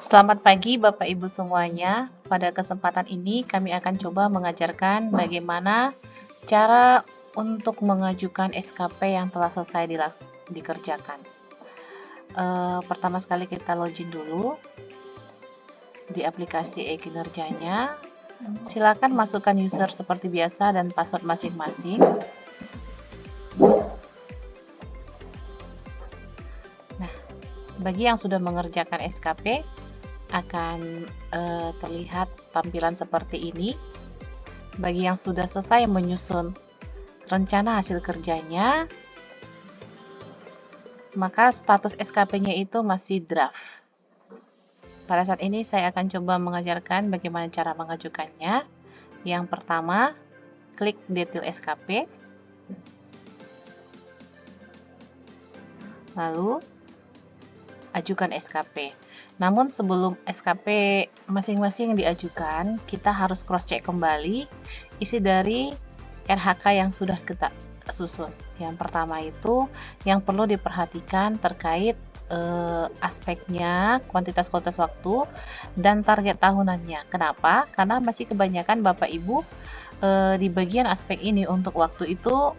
Selamat pagi Bapak Ibu semuanya. Pada kesempatan ini kami akan coba mengajarkan bagaimana cara untuk mengajukan SKP yang telah selesai dikerjakan. Pertama sekali kita login dulu di aplikasi e-kinerjanya. Silakan masukkan user seperti biasa dan password masing-masing. Nah, bagi yang sudah mengerjakan SKP, akan terlihat tampilan seperti ini. Bagi yang sudah selesai menyusun rencana hasil kerjanya, maka status SKP-nya itu masih draft. Pada saat ini saya akan coba mengajarkan bagaimana cara mengajukannya. Yang pertama, klik detail SKP. Lalu, ajukan SKP. Namun sebelum SKP masing-masing diajukan, kita harus cross-check kembali isi dari RHK yang sudah kita susun. Yang pertama itu yang perlu diperhatikan terkait aspeknya, kuantitas waktu, dan target tahunannya. Kenapa? Karena masih kebanyakan Bapak Ibu di bagian aspek ini untuk waktu itu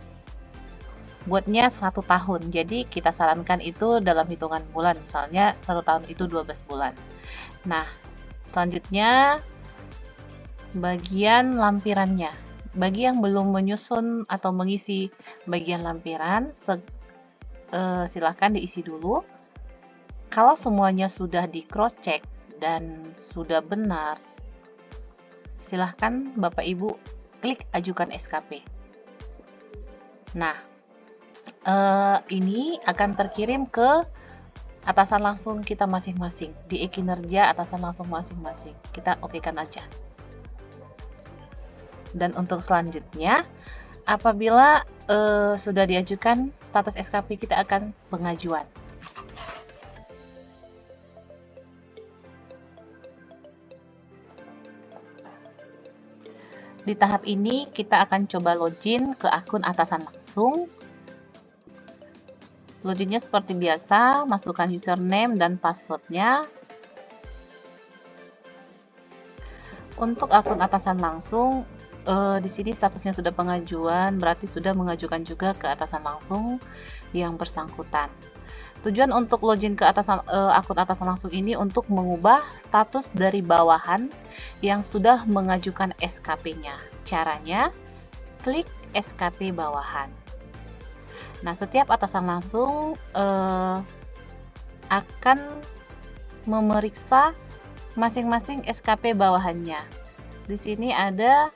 buatnya 1 tahun. Jadi kita sarankan itu dalam hitungan bulan, misalnya 1 tahun itu 12 bulan. Nah, selanjutnya bagian lampirannya. Bagi yang belum menyusun atau mengisi bagian lampiran, silahkan diisi dulu. Kalau semuanya sudah di cross check dan sudah benar, silahkan Bapak Ibu klik ajukan SKP. Nah, ini akan terkirim ke atasan langsung kita masing-masing. Di e-kinerja atasan langsung masing-masing. Kita okekan aja. Dan untuk selanjutnya, apabila sudah diajukan, status SKP kita akan pengajuan. Di tahap ini, kita akan coba login ke akun atasan langsung. Loginnya seperti biasa, masukkan username dan passwordnya. Untuk akun atasan langsung, di sini statusnya sudah pengajuan, berarti sudah mengajukan juga ke atasan langsung yang bersangkutan. Tujuan untuk login ke akun atasan langsung ini untuk mengubah status dari bawahan yang sudah mengajukan SKP-nya. Caranya, klik SKP bawahan. Nah, setiap atasan langsung akan memeriksa masing-masing SKP bawahannya. Di sini ada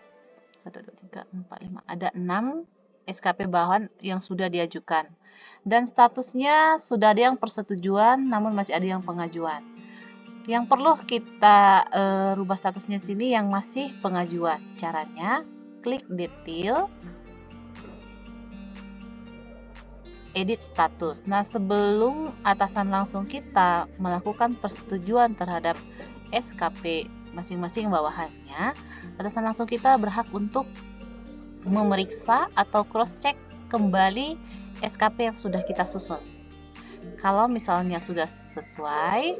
1, 2, 3, 4, 5, ada 6 SKP bawahan yang sudah diajukan. Dan statusnya sudah ada yang persetujuan, namun masih ada yang pengajuan. Yang perlu kita rubah statusnya sini yang masih pengajuan. Caranya, klik detail, edit status. Nah, sebelum atasan langsung kita melakukan persetujuan terhadap SKP masing-masing bawahannya, atasan langsung kita berhak untuk memeriksa atau cross-check kembali SKP yang sudah kita susun. Kalau misalnya sudah sesuai,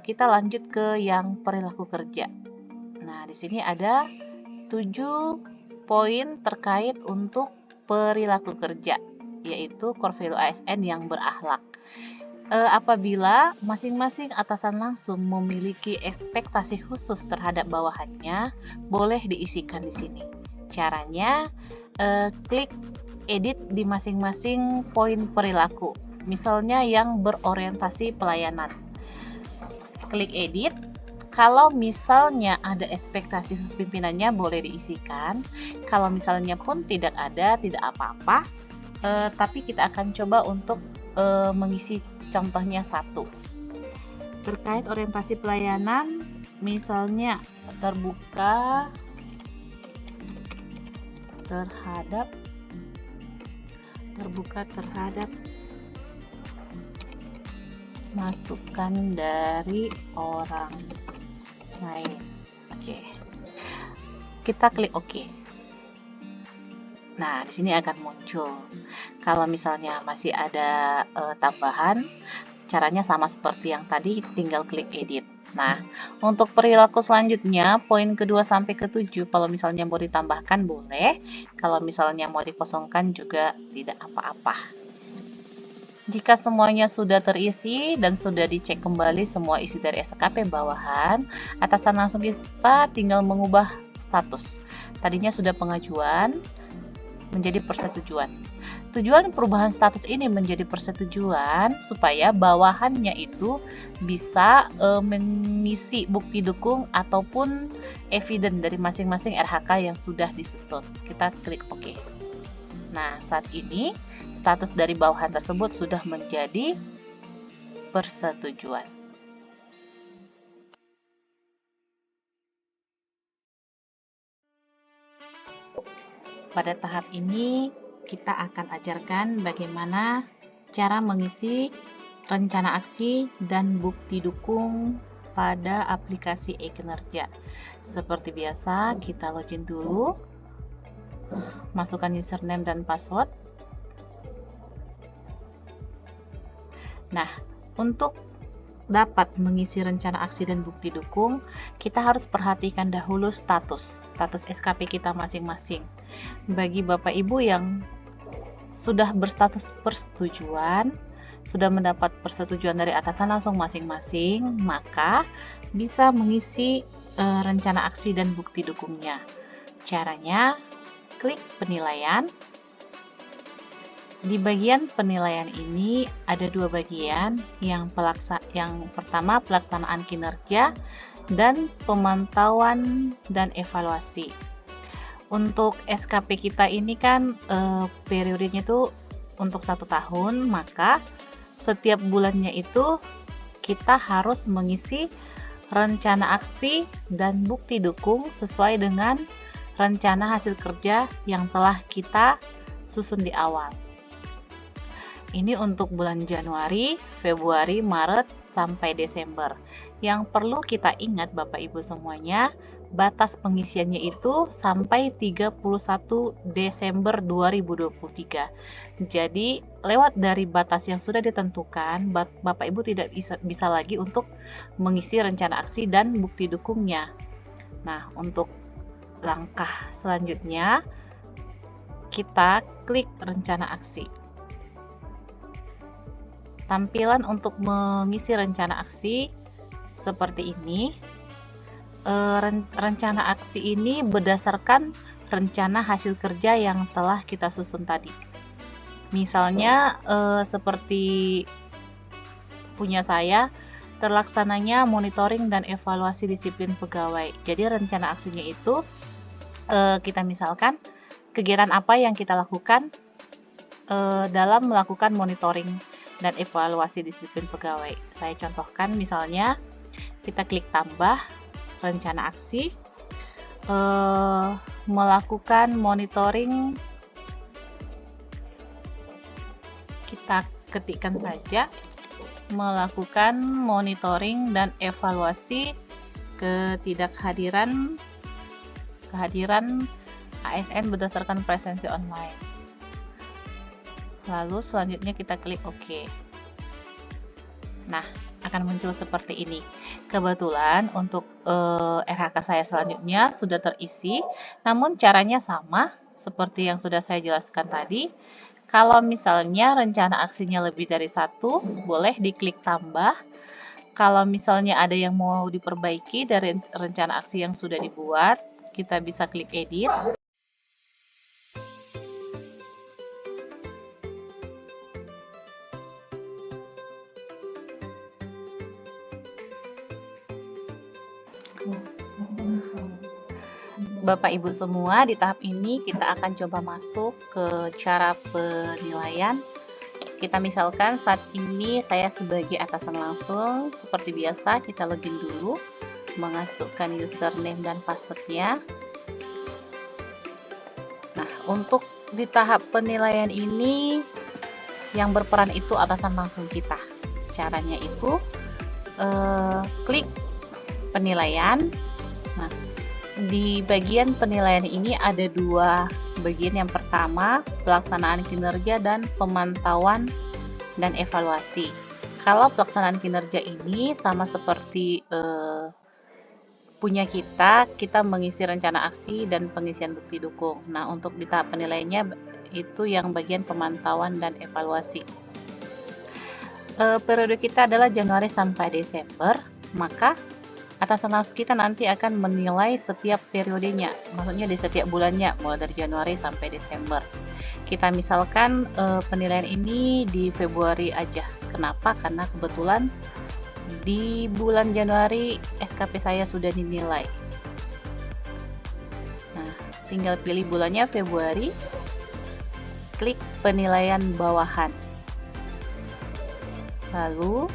kita lanjut ke yang perilaku kerja. Nah, di sini ada 7 poin terkait untuk perilaku kerja, yaitu core value ASN yang berakhlak. Apabila masing-masing atasan langsung memiliki ekspektasi khusus terhadap bawahannya, boleh diisikan di sini. Caranya, klik edit di masing-masing poin perilaku. Misalnya yang berorientasi pelayanan. Klik edit. Kalau misalnya ada ekspektasi khusus pimpinannya, boleh diisikan. Kalau misalnya pun tidak ada, tidak apa-apa. Tapi kita akan coba untuk mengisi contohnya 1. Terkait orientasi pelayanan, misalnya terbuka terhadap masukan dari orang lain. Oke. Kita klik OK. Nah, di sini akan muncul. Kalau misalnya masih ada tambahan, caranya sama seperti yang tadi, tinggal klik edit. Nah, untuk perilaku selanjutnya, poin kedua sampai ketujuh, kalau misalnya mau ditambahkan boleh, kalau misalnya mau dikosongkan juga tidak apa-apa. Jika semuanya sudah terisi dan sudah dicek kembali semua isi dari SKP bawahan, atasan langsung kita tinggal mengubah status. Tadinya sudah pengajuan menjadi persetujuan. Tujuan perubahan status ini menjadi persetujuan supaya bawahannya itu bisa mengisi bukti dukung ataupun eviden dari masing-masing RHK yang sudah disusun. Kita klik OK. Nah, saat ini status dari bawahan tersebut sudah menjadi persetujuan. Pada tahap ini, kita akan ajarkan bagaimana cara mengisi rencana aksi dan bukti dukung pada aplikasi e-kinerja. Seperti biasa, kita login dulu, masukkan username dan password. Nah, untuk dapat mengisi rencana aksi dan bukti dukung, kita harus perhatikan dahulu status SKP kita masing-masing. Bagi Bapak Ibu yang sudah berstatus persetujuan, sudah mendapat persetujuan dari atasan langsung masing-masing, maka bisa mengisi rencana aksi dan bukti dukungnya. Caranya, klik penilaian. Di bagian penilaian ini ada dua bagian, yang pertama pelaksanaan kinerja dan pemantauan dan evaluasi. Untuk SKP kita ini kan periodenya itu untuk 1 tahun, maka setiap bulannya itu kita harus mengisi rencana aksi dan bukti dukung sesuai dengan rencana hasil kerja yang telah kita susun di awal. Ini untuk bulan Januari, Februari, Maret, sampai Desember. Yang perlu kita ingat Bapak Ibu semuanya, batas pengisiannya itu sampai 31 Desember 2023. Jadi, lewat dari batas yang sudah ditentukan, Bapak Ibu tidak bisa lagi untuk mengisi rencana aksi dan bukti dukungnya. Nah, untuk langkah selanjutnya, kita klik rencana aksi. Tampilan untuk mengisi rencana aksi seperti ini. Rencana aksi ini berdasarkan rencana hasil kerja yang telah kita susun tadi. Misalnya seperti punya saya, terlaksananya monitoring dan evaluasi disiplin pegawai. Jadi rencana aksinya itu kita misalkan kegiatan apa yang kita lakukan dalam melakukan monitoring dan evaluasi disiplin pegawai. Saya contohkan misalnya kita klik tambah rencana aksi, melakukan monitoring, kita ketikkan saja melakukan monitoring dan evaluasi kehadiran ASN berdasarkan presensi online. Lalu selanjutnya kita klik OK. Nah, akan muncul seperti ini. Kebetulan untuk RHK saya selanjutnya sudah terisi, namun caranya sama seperti yang sudah saya jelaskan tadi. Kalau misalnya rencana aksinya lebih dari 1, boleh diklik tambah. Kalau misalnya ada yang mau diperbaiki dari rencana aksi yang sudah dibuat, kita bisa klik edit. Bapak Ibu semua, di tahap ini kita akan coba masuk ke cara penilaian. Kita misalkan saat ini saya sebagai atasan langsung, seperti biasa kita login dulu, memasukkan username dan passwordnya. Nah, untuk di tahap penilaian ini yang berperan itu atasan langsung kita. Caranya itu klik penilaian. Nah, di bagian penilaian ini ada dua bagian. Yang pertama, pelaksanaan kinerja dan pemantauan dan evaluasi. Kalau pelaksanaan kinerja ini sama seperti punya kita mengisi rencana aksi dan pengisian bukti dukung. Nah, untuk di tahap penilaiannya itu yang bagian pemantauan dan evaluasi. Periode kita adalah Januari sampai Desember, maka atasan langsung kita nanti akan menilai setiap periodenya, maksudnya di setiap bulannya, mulai dari Januari sampai Desember. Kita misalkan penilaian ini di Februari aja. Kenapa? Karena kebetulan di bulan Januari SKP saya sudah dinilai. Nah, tinggal pilih bulannya Februari, klik penilaian bawahan. Lalu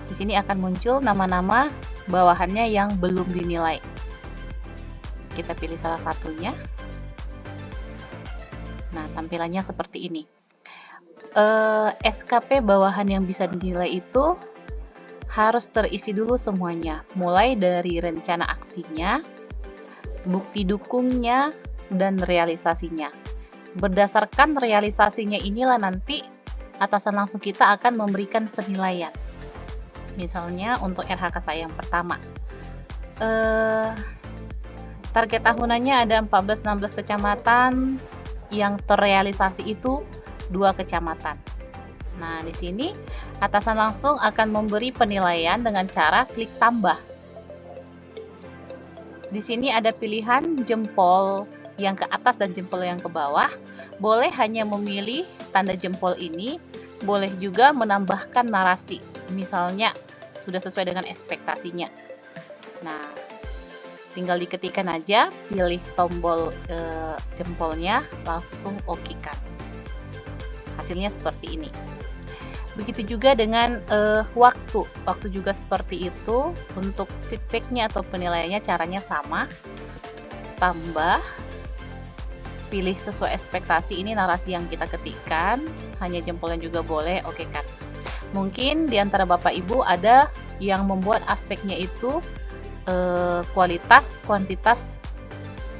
di sini akan muncul nama-nama bawahannya yang belum dinilai. Kita pilih salah satunya. Nah, tampilannya seperti ini. SKP bawahan yang bisa dinilai itu harus terisi dulu semuanya, mulai dari rencana aksinya, bukti dukungnya, dan realisasinya. Berdasarkan realisasinya inilah nanti atasan langsung kita akan memberikan penilaian. Misalnya untuk RHK saya yang pertama, target tahunannya ada 14-16 kecamatan, yang terrealisasi itu 2 kecamatan. Nah, di sini atasan langsung akan memberi penilaian dengan cara klik tambah. Di sini ada pilihan jempol yang ke atas dan jempol yang ke bawah. Boleh hanya memilih tanda jempol ini, boleh juga menambahkan narasi. Misalnya, sudah sesuai dengan ekspektasinya. Nah, tinggal diketikkan aja, pilih tombol jempolnya, langsung oke-kan. Hasilnya seperti ini. Begitu juga dengan waktu juga seperti itu. Untuk feedbacknya atau penilaiannya caranya sama, tambah, pilih sesuai ekspektasi. Ini narasi yang kita ketikkan, hanya jempolnya juga boleh, oke-kan. Mungkin di antara Bapak Ibu ada yang membuat aspeknya itu kualitas, kuantitas,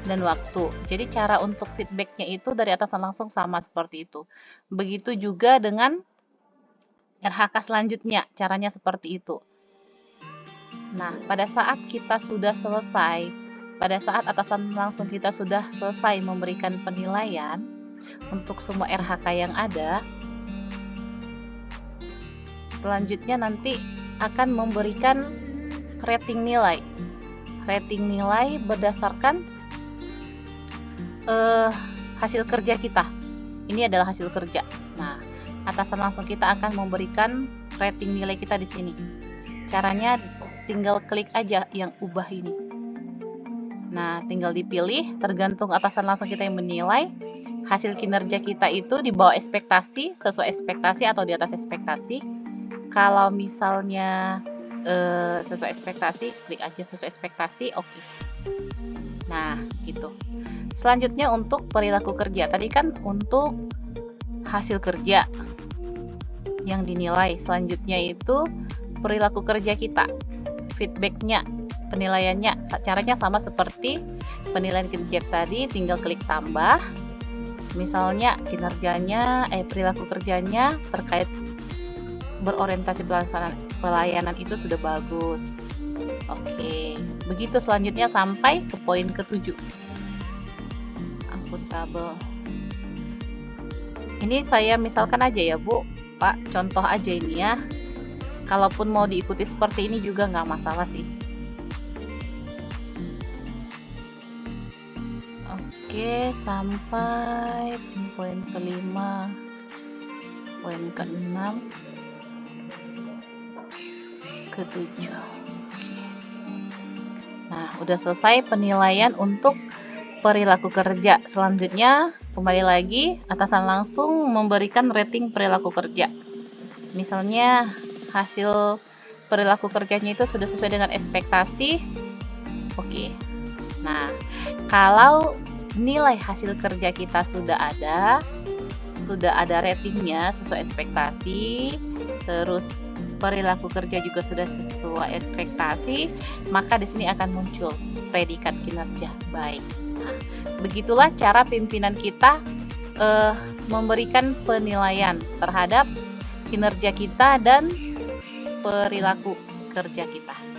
dan waktu. Jadi cara untuk feedbacknya itu dari atasan langsung sama seperti itu. Begitu juga dengan RHK selanjutnya, caranya seperti itu. Nah, pada saat kita sudah selesai, pada saat atasan langsung kita sudah selesai memberikan penilaian untuk semua RHK yang ada, selanjutnya nanti akan memberikan rating nilai. Rating nilai berdasarkan hasil kerja kita. Ini adalah hasil kerja. Nah, atasan langsung kita akan memberikan rating nilai kita di sini. Caranya tinggal klik aja yang ubah ini. Nah, tinggal dipilih, tergantung atasan langsung kita yang menilai. Hasil kinerja kita itu di bawah ekspektasi, sesuai ekspektasi, atau di atas ekspektasi. Kalau misalnya sesuai ekspektasi, klik aja sesuai ekspektasi, oke. Nah, gitu. Selanjutnya untuk perilaku kerja. Tadi kan untuk hasil kerja yang dinilai. Selanjutnya itu perilaku kerja kita. Feedbacknya, penilaiannya, caranya sama seperti penilaian kinerja tadi, tinggal klik tambah. Misalnya kinerjanya, perilaku kerjanya terkait berorientasi pelayanan itu sudah bagus. Oke, begitu selanjutnya sampai ke poin ke-7. Akuntabel. Ini saya misalkan aja ya Bu, Pak, contoh aja ini ya. Kalaupun mau diikuti seperti ini juga nggak masalah sih. Oke, sampai poin ke-5, poin ke-6, ke-7. Nah, udah selesai penilaian untuk perilaku kerja. Selanjutnya, kembali lagi, atasan langsung memberikan rating perilaku kerja. Misalnya, hasil perilaku kerjanya itu sudah sesuai dengan ekspektasi. Oke. Nah, kalau nilai hasil kerja kita sudah ada ratingnya sesuai ekspektasi, terus perilaku kerja juga sudah sesuai ekspektasi, maka di sini akan muncul predikat kinerja baik. Nah, begitulah cara pimpinan kita memberikan penilaian terhadap kinerja kita dan perilaku kerja kita.